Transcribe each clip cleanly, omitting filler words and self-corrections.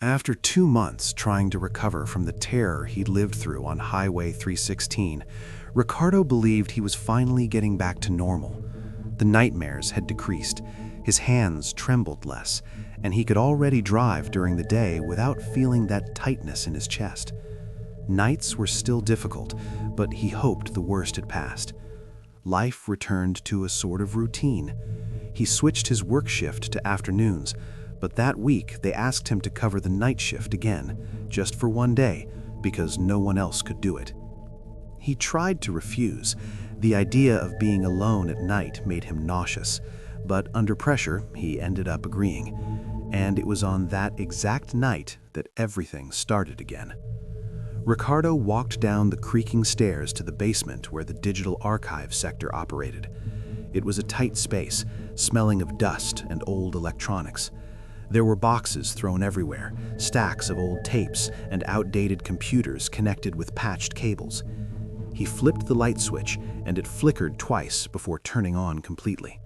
After 2 months trying to recover from the terror he'd lived through on Highway 316, Ricardo believed he was finally getting back to normal. The nightmares had decreased, his hands trembled less, and he could already drive during the day without feeling that tightness in his chest. Nights were still difficult, but he hoped the worst had passed. Life returned to a sort of routine. He switched his work shift to afternoons, but that week they asked him to cover the night shift again, just for one day, because no one else could do it. He tried to refuse. The idea of being alone at night made him nauseous, but under pressure, he ended up agreeing. And it was on that exact night that everything started again. Ricardo walked down the creaking stairs to the basement where the digital archive sector operated. It was a tight space, smelling of dust and old electronics. There were boxes thrown everywhere, stacks of old tapes and outdated computers connected with patched cables. He flipped the light switch, and it flickered twice before turning on completely.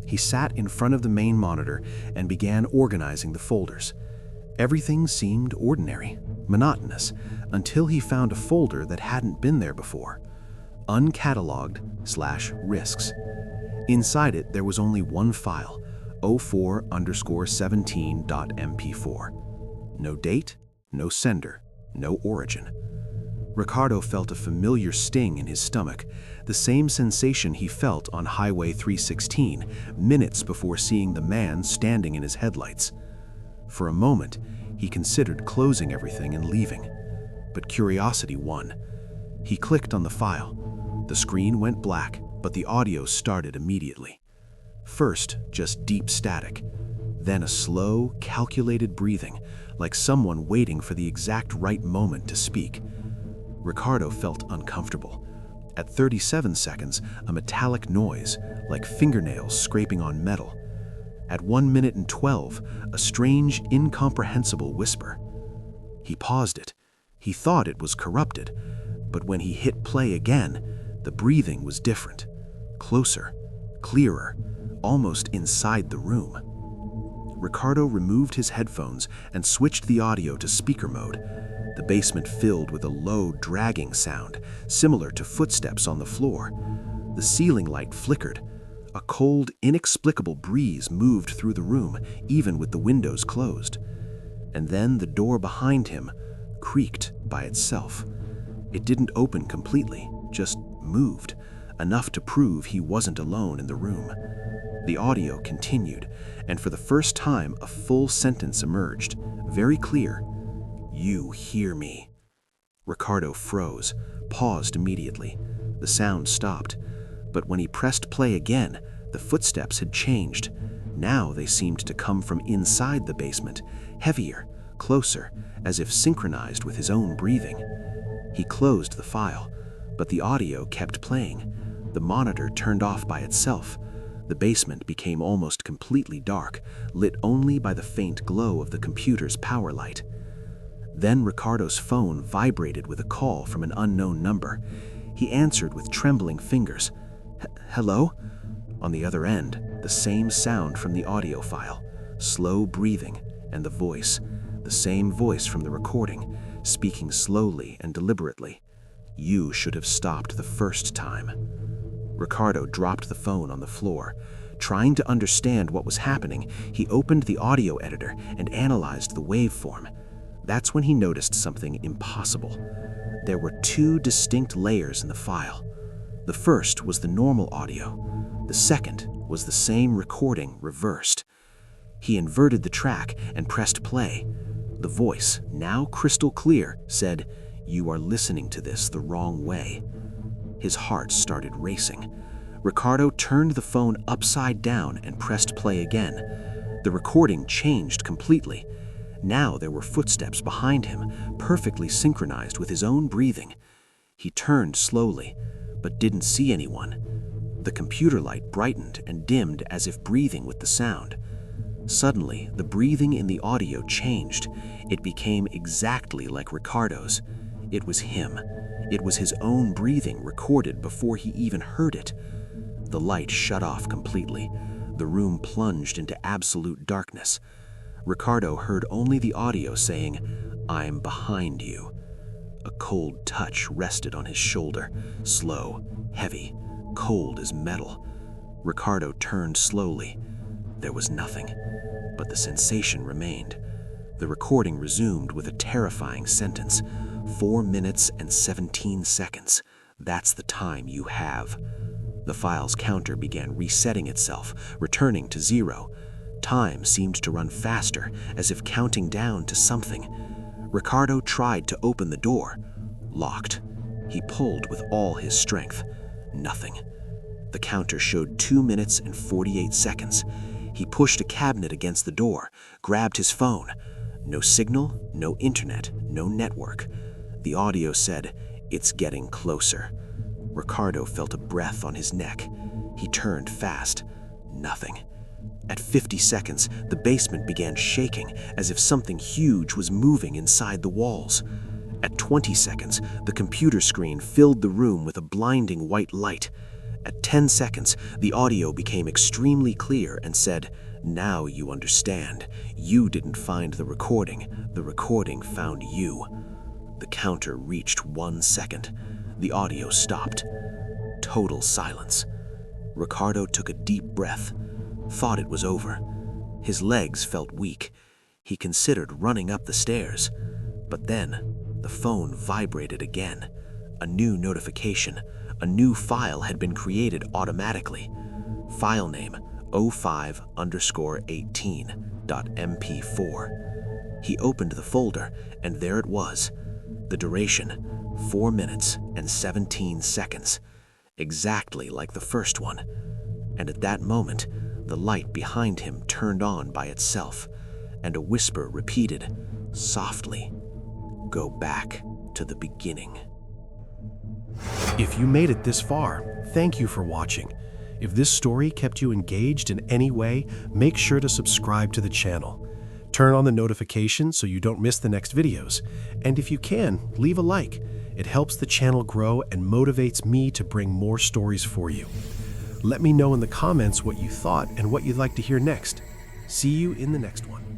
He sat in front of the main monitor and began organizing the folders. Everything seemed ordinary, monotonous, until he found a folder that hadn't been there before. Uncatalogued/risks. Inside it, there was only one file, 04_17.mp4. No date, no sender, no origin. Ricardo felt a familiar sting in his stomach, the same sensation he felt on Highway 316 minutes before seeing the man standing in his headlights. For a moment, he considered closing everything and leaving, but curiosity won. He clicked on the file. The screen went black, but the audio started immediately. First, just deep static, then a slow, calculated breathing, like someone waiting for the exact right moment to speak. Ricardo felt uncomfortable. At 37 seconds, a metallic noise, like fingernails scraping on metal. At 1 minute and 12, a strange, incomprehensible whisper. He paused it. He thought it was corrupted, but when he hit play again, the breathing was different, closer, clearer, almost inside the room. Ricardo removed his headphones and switched the audio to speaker mode. The basement filled with a low, dragging sound, similar to footsteps on the floor. The ceiling light flickered. A cold, inexplicable breeze moved through the room, even with the windows closed. And then the door behind him creaked by itself. It didn't open completely, just moved, enough to prove he wasn't alone in the room. The audio continued, and for the first time a full sentence emerged, very clear. "You hear me." Ricardo froze, paused immediately. The sound stopped, but when he pressed play again, the footsteps had changed. Now they seemed to come from inside the basement, heavier, closer, as if synchronized with his own breathing. He closed the file, but the audio kept playing. The monitor turned off by itself. The basement became almost completely dark, lit only by the faint glow of the computer's power light. Then Ricardo's phone vibrated with a call from an unknown number. He answered with trembling fingers. "Hello?" On the other end, the same sound from the audio file, slow breathing, and the same voice from the recording, speaking slowly and deliberately. "You should have stopped the first time." Ricardo dropped the phone on the floor. Trying to understand what was happening, he opened the audio editor and analyzed the waveform. That's when he noticed something impossible. There were two distinct layers in the file. The first was the normal audio. The second was the same recording reversed. He inverted the track and pressed play. The voice, now crystal clear, said, "You are listening to this the wrong way." His heart started racing. Ricardo turned the phone upside down and pressed play again. The recording changed completely. Now there were footsteps behind him, perfectly synchronized with his own breathing. He turned slowly, but didn't see anyone. The computer light brightened and dimmed as if breathing with the sound. Suddenly, the breathing in the audio changed. It became exactly like Ricardo's. It was him. It was his own breathing recorded before he even heard it. The light shut off completely. The room plunged into absolute darkness. Ricardo heard only the audio saying, "I'm behind you." A cold touch rested on his shoulder, slow, heavy, cold as metal. Ricardo turned slowly. There was nothing, but the sensation remained. The recording resumed with a terrifying sentence. 4 minutes and 17 seconds. That's the time you have. The file's counter began resetting itself, returning to 0. Time seemed to run faster, as if counting down to something. Ricardo tried to open the door. Locked. He pulled with all his strength. Nothing. The counter showed 2 minutes and 48 seconds. He pushed a cabinet against the door, grabbed his phone. No signal, no internet, no network. The audio said, "It's getting closer." Ricardo felt a breath on his neck. He turned fast. Nothing. At 50 seconds, the basement began shaking as if something huge was moving inside the walls. At 20 seconds, the computer screen filled the room with a blinding white light. At 10 seconds, the audio became extremely clear and said, "Now you understand. You didn't find the recording found you." The counter reached 1 second. The audio stopped. Total silence. Ricardo took a deep breath, thought it was over. His legs felt weak. He considered running up the stairs. But then, the phone vibrated again. A new notification. A new file had been created automatically. File name 05_18.mp4. He opened the folder, and there it was. The duration, 4 minutes and 17 seconds. Exactly like the first one. And at that moment, the light behind him turned on by itself, and a whisper repeated, softly, "Go back to the beginning." If you made it this far, thank you for watching. If this story kept you engaged in any way, make sure to subscribe to the channel. Turn on the notifications so you don't miss the next videos. And if you can, leave a like. It helps the channel grow and motivates me to bring more stories for you. Let me know in the comments what you thought and what you'd like to hear next. See you in the next one.